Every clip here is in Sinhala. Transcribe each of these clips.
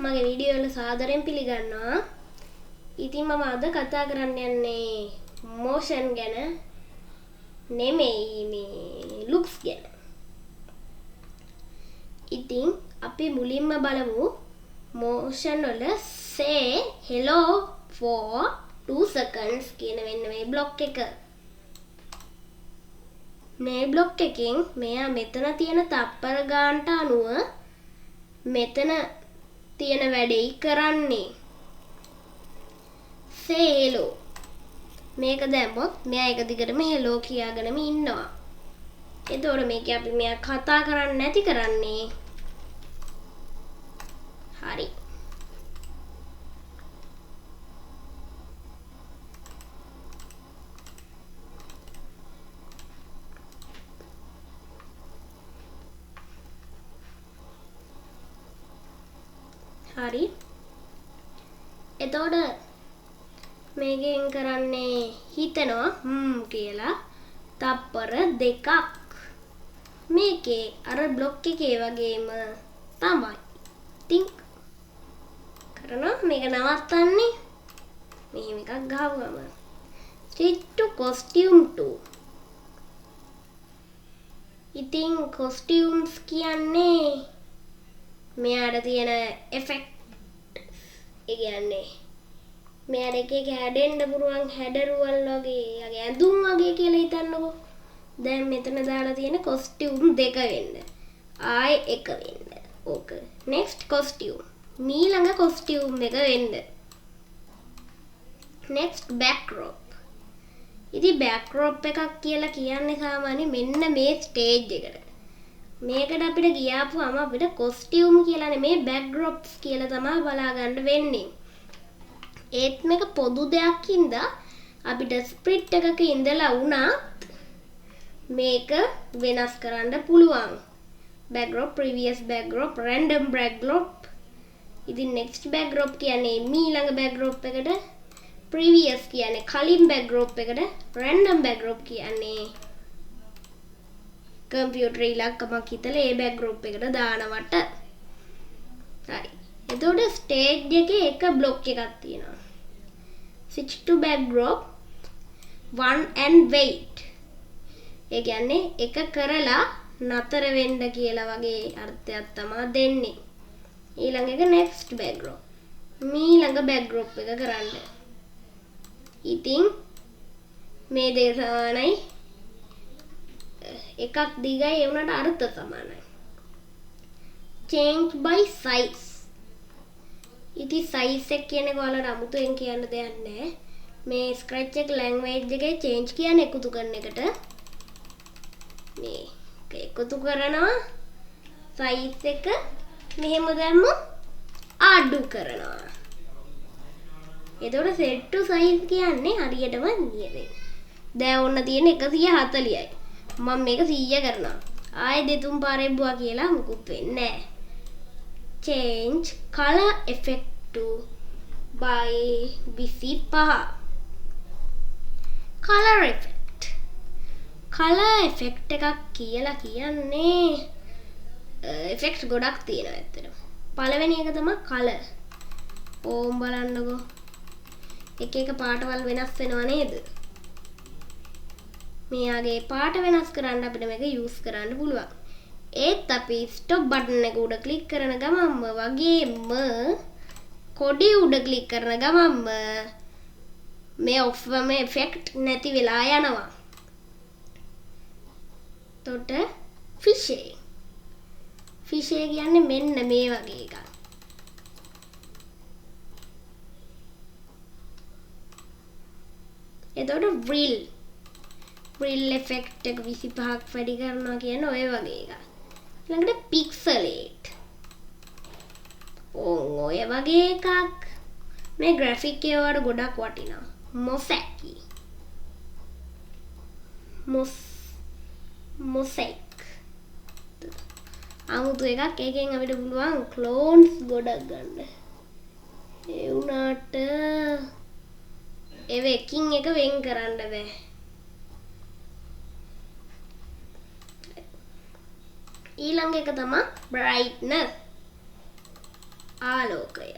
මගේ වීඩියෝ වල සාදරයෙන් පිළිගන්නවා. ඉතින් මම අද කතා කරන්න යන්නේ motion ගැන නෙමෙයි මේ looks ගැන. ඉතින් අපි මුලින්ම බලමු motion වල say hello for 2 seconds කියන මෙන්න මේ block එක. මේ block එකෙන් මෙයා මෙතන තියෙන තප්පර ගානට අනුව මෙතන තියෙන වැඩේ කරන්නේ. say hello. මේක දැම්මොත් මෙයා එක දිගටම hello කියාගෙනම ඉන්නවා. එතකොට මේක අපි මෙයා කතා කරන්නේ නැති කරන්නේ. හරි. හරි. එතකොට මේකෙන් කරන්නේ හිතනවා කියලා තප්පර දෙකක්. මේකේ අර බ්ලොක් එකේ වගේම තමයි. think කරනවා මේක නවත්තන්නේ. මෙහෙම එකක් ගහුවම switch to costume 2. ඉතින් costumes කියන්නේ මෙයාට තියෙන effect ඒ කියන්නේ මෙයාට එක එක හැදෙන්න පුළුවන් හැඩරුවල් වගේ යගේ ඇඳුම් වගේ කියලා හිතන්නකෝ. දැන් මෙතන දාලා තියෙන costume දෙක වෙන්න. ආයි එක වෙන්න. ඕක. next costume. ඊළඟ costume එක වෙන්න. next backdrop. ඉතින් backdrop එකක් කියලා කියන්නේ සාමාන්‍ය මෙන්න මේ stage එකට. මේකට අපිට ගියාපුවම අපිට costume කියලා නෙමේ backdrops කියලා තමයි බලා ගන්න වෙන්නේ. ඒත් මේක පොදු දෙයක් හින්දා අපිට ස්ප්‍රිට් එකක ඉඳලා වුණත් මේක වෙනස් කරන්න පුළුවන්. backdrop, previous backdrop, random backdrop. ඉතින් next backdrop කියන්නේ ඊළඟ backdrop එකට, previous කියන්නේ කලින් backdrop එකට, random backdrop කියන්නේ කම්පියුටර් ඉලක්කමක් හිතලා ඒ backdrop එකට දානවට. හරි. එතකොට stage එකේ එක block එකක් තියෙනවා. switch to backdrop 1 and wait. ඒ කියන්නේ එක කරලා නතර වෙන්න කියලා වගේ අර්ථයක් තමයි දෙන්නේ. ඊළඟ එක next backdrop. ඊළඟ backdrop එක කරන්න. ඉතින් මේ දෙක සමානයි. එකක් දිගයි ඒ වුණාට අර්ථ සමානයි. change by size. ඉතින් size එක කියන්නේ ඔයාලට අමුතුවෙන් කියන්න දෙයක් නැහැ. මේ scratch එක language එකේ change කියන්නේ එකතු කරන එකට. මේ එකතු කරනවා size එක මෙහෙම දැම්මොත් අඩු කරනවා. එතකොට set to size කියන්නේ හරියටම නියමයි. දැන් ඔන්න තියෙන 140යි. මම මේක 100 කරනවා. ආයෙ දෙතුන් පාරක් බුවා කියලා මුකුත් වෙන්නේ නැහැ. change color effect to by 25. color effect. color effect එකක් කියලා කියන්නේ effects ගොඩක් තියෙනවා ඇත්තටම. පළවෙනි එක තමයි color. ඕම් බලන්නකෝ. එක එක පාටවල් වෙනස් වෙනව නේද? මෙයාගේ පාට වෙනස් කරන්න අපිට මේක යූස් කරන්න පුළුවන්. ඒත් අපි ස්ටොප් බටන් එක උඩ ක්ලික් කරන ගමන්ම වගේම කොඩි උඩ ක්ලික් කරන ගමන්ම මේ ඔෆ් මේ ඉෆෙක්ට් නැති වෙලා යනවා. එතකොට ෆිෂේ කියන්නේ මෙන්න මේ වගේ එකක්. එතකොට Brill effect එක 25ක් වැඩි කරනවා කියන ඔය වගේ එකක්. ඊළඟට pixelate. ඔය වගේ එකක්. මේ graphic එක වල ගොඩක් වටිනවා. mosaic. 아무도 එකක් ඒකෙන් අපිට පුළුවන් clones ගොඩක් ගන්න. ඒ උනාට එකින් එක වෙන් කරන්න බෑ. ඊළඟ එක තමයි brightness. ආලෝකය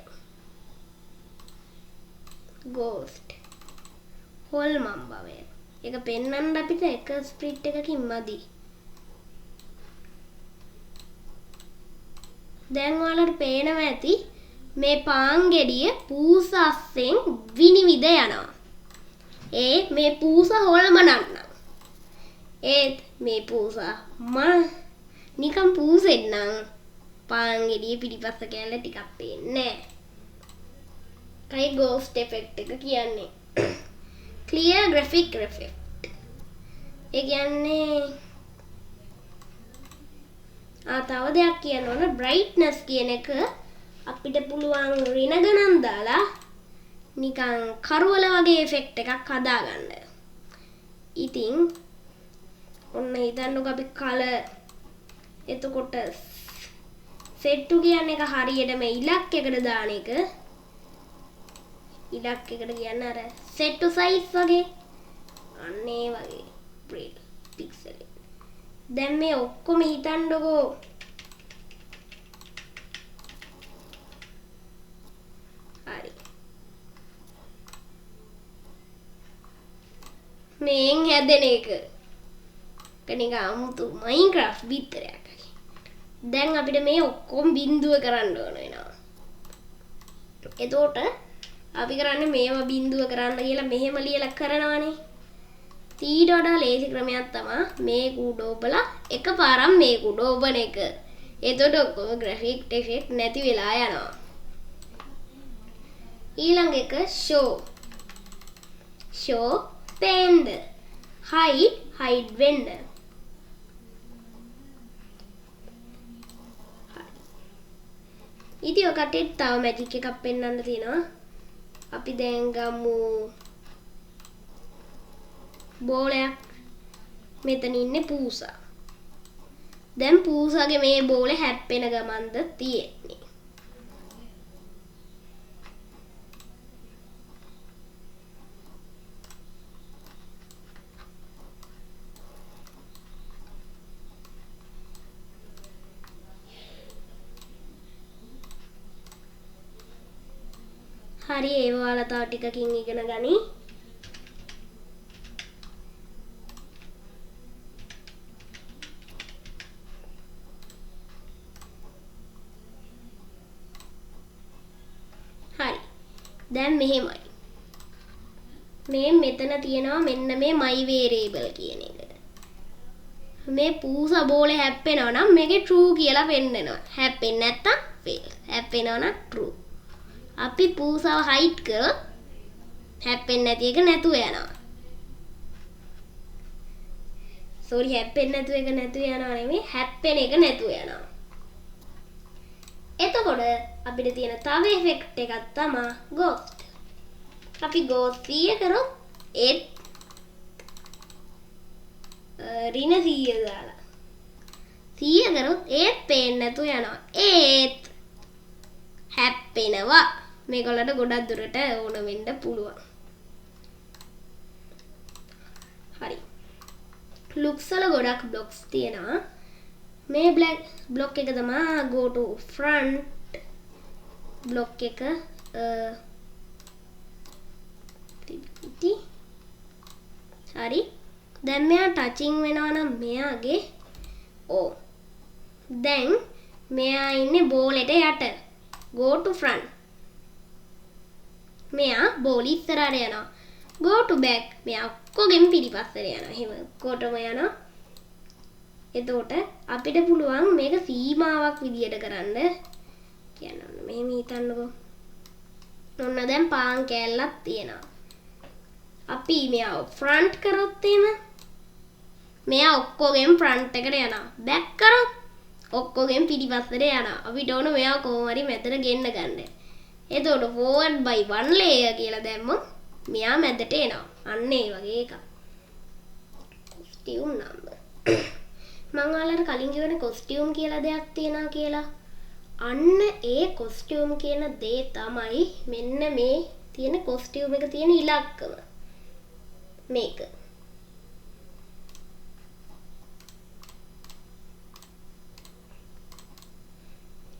ghost හොල්මන් භවය ඒක පෙන්වන්න අපිට එක ස්ප්‍රිට් එකකින් මදි දැන් ඔයාලට පේනවා ඇති මේ පාන් ගෙඩිය පූස අස්සෙන් විනිවිද යනවා මේ පූස හොල්මනන්න ඒත් මේ පූස නිකන් පූසෙන් නම් පාන් ගෙඩිය පිටිපස්ස කැල්ල ටිකක් පේන්නේ කයි ghost effect එක කියන්නේ clear graphic effect ඒ කියන්නේ තව දෙයක් කියන්න ඕන brightness කියන එක අපිට පුළුවන් ඍණ ගණන් දාලා නිකන් කරවල වගේ effect එකක් හදාගන්න. ඉතින් ඔන්න හිතන්නකෝ අපි color එතකොට set to කියන්නේ එක හරියටම ඉලක්කයකට දාන එක. ඉලක්කයකට කියන්නේ අර set to size වගේ. අන්න ඒ වගේ pixel. දැන් මේ ඔක්කොම හිතන්නකෝ හරි මේන් හැදෙන එක කනික අමුතු Minecraft විතරයක් දැන් අපිට මේ ඔක්කොම බිඳුව කරන්න ඕන වෙනවා එතකොට අපි කරන්නේ මේව බිඳුව කරන්න කියලා මෙහෙම ලියලා කරනවානේ ඊට වඩා ලේසි ක්‍රමයක් තමයි මේ කුඩ ඔබලා එකපාරක් මේ කුඩ ඔබන එක. එතකොට ඔක්කොම graphic effect නැති වෙලා යනවා. ඊළඟ එක show පේන්න hide වෙන්න. ඉතින් ඔකට තව මැජික් එකක් පෙන්වන්න තියෙනවා. අපි දැන් ගමු බෝලයක් මෙතන ඉන්නේ පූසා. දැන් පූසාගේ මේ බෝලේ හැප්පෙන ගමන්ද තියෙන්නේ. හරි ඒව ඔයාලා තව ටිකකින් ඉගෙන ගනි. දැන් මෙහෙමයි මේ මෙතන තියෙනවා මෙන්න මේ my variable කියන එක මේ පූසා බෝලේ හැප්පෙනවා නම් මේකේ true කියලා පෙන්නනවා හැප්පෙන්නේ නැත්තම් fail හැප්පෙනවා නම් true අපි පූසාව hide කරොත් හැප්පෙන්නේ නැති එක නැතුව යනවා sorry හැප්පෙන්නේ නැතුව එක නැතුව යනවා නෙමෙයි හැප්පෙන එක නැතුව යනවා එතකොට අපිට තියෙන තව effect එකක් තමයි ghost. අපි ghost 100 කරොත් ඒත් ඍණ 100 දාලා 100 කරොත් ඒත් පේන්නේ නැතුව යනවා. ඒත් හැප්පෙනවා. මේගොල්ලන්ට ගොඩක් දුරට ඕන වෙන්න පුළුවන්. හරි. looks වල ගොඩක් blocks තියෙනවා. මේ black block එක තමයි go to front block එක හරි දැන් මෙයා ටචින් වෙනවා නම් මෙයාගේ දැන් මෙයා ඉන්නේ බෝලෙට යට go to front මෙයා බෝල ඉස්සරහට යනවා go to back මෙයා ඔක්කොගෙම පිටිපස්සට යනවා එහෙම කොටම යනවා එතකොට අපිට පුළුවන් මේක සීමාවක් විදියට කරන්න කියන්න ඕන මෙහෙම හිතන්නකෝ ඔන්න දැන් පාන් කෑල්ලක් තියෙනවා අපි මෙයා ෆ්‍රන්ට් කරොත් එහෙම මෙයා ඔක්කොගෙම ෆ්‍රන්ට් එකට යනවා බෑක් කරොත් ඔක්කොගෙම පිටිපස්සට යනවා අපිට ඕන මෙයා කොහොම හරි මෙතන ගෙන්න ගන්න එතකොට forward by one layer කියලා දැම්මොත් මෙයා මැදට එනවා අන්න ඒ වගේ එකක් costume number මම ඔයාලට කලින් කිව්වනේ costume කියලා දෙයක් තියෙනවා කියලා. අන්න ඒ costume කියන දේ තමයි මෙන්න මේ තියෙන costume එක තියෙන ඉලක්කම. මේක.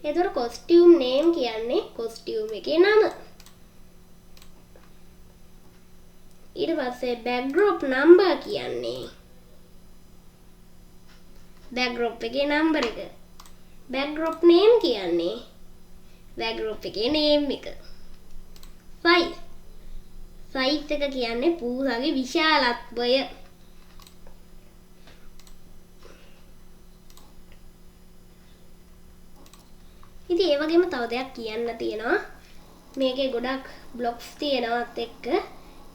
එතකොට costume name කියන්නේ costume එකේ නම. ඊට පස්සේ backdrop number කියන්නේ backdrop එකේ number එක. backdrop name කියන්නේ backdrop එකේ name එක. size එක කියන්නේ පූසාගේ විශාලත්වය. ඉතින් ඒ වගේම තව දෙයක් කියන්න තියෙනවා. මේකේ ගොඩක් blocks තියෙනවත් එක්ක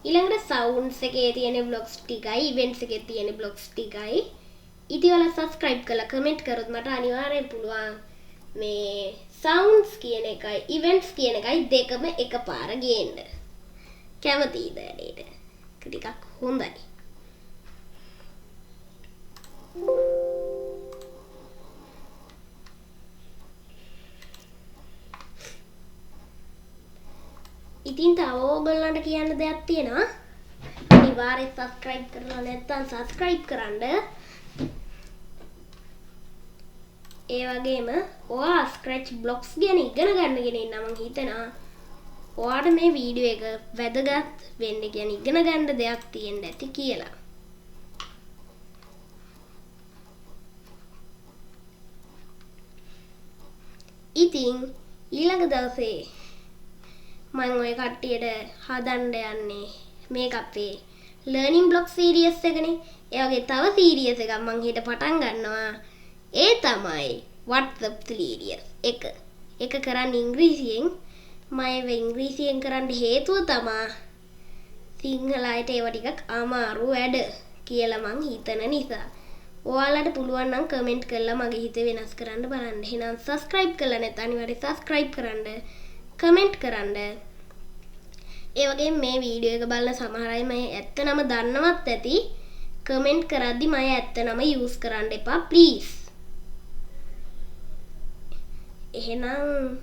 ඊළඟට sounds එකේ තියෙන blocks ටිකයි events එකේ තියෙන blocks ටිකයි ඉතින් ඔයාලා subscribe කරලා comment කරොත් මට අනිවාර්යෙන් පුළුවන් මේ sounds කියන එකයි events කියන එකයි දෙකම එකපාර ගේන්න. කැමතිද නේද? ටිකක් හොඳයි. ඉතින් තව ඕගොල්ලන්ට කියන්න දෙයක් තියෙනවා. අනිවාර්යෙන් subscribe කරලා නැත්නම් subscribe කරන්න. ඒ වගේම ඔයා scratch blocks ගැන ඉගෙන ගන්න කෙනෙක් නම් මම හිතනවා ඔයාට මේ වීඩියෝ එක වැදගත් වෙන්න කියන්නේ ඉගෙන ගන්න දෙයක් තියෙන්න ඇති කියලා. ඉතින් ඊළඟ දවසේ මම ඔය කට්ටියට හදන්න යන්නේ මේක අපේ learning block series එකනේ. ඒ වගේ තව series එකක් මම හෙට පටන් ගන්නවා. ඒ තමයි WhatsApp series එක. ඒක කරන්නේ ඉංග්‍රීසියෙන්. මම ඉංග්‍රීසියෙන් කරන්න හේතුව තමයි සිංහල අයට ඒව ටිකක් අමාරු වැඩ කියලා මං හිතන නිසා. ඔයාලට පුළුවන් නම් කමෙන්ට් කරලා මගේ හිත වෙනස් කරන්න බලන්න. එහෙනම් subscribe කරලා නැත්නම් අනිවාර්යෙන් subscribe කරන්න. කමෙන්ට් කරන්න. ඒ වගේම මේ වීඩියෝ එක බලන සමහර අය මම ඇත්තනම දන්නවත් ඇති. කමෙන්ට් කරද්දි මම ඇත්තනම යූස් කරන්න එපා ප්ලීස්. එහෙනම්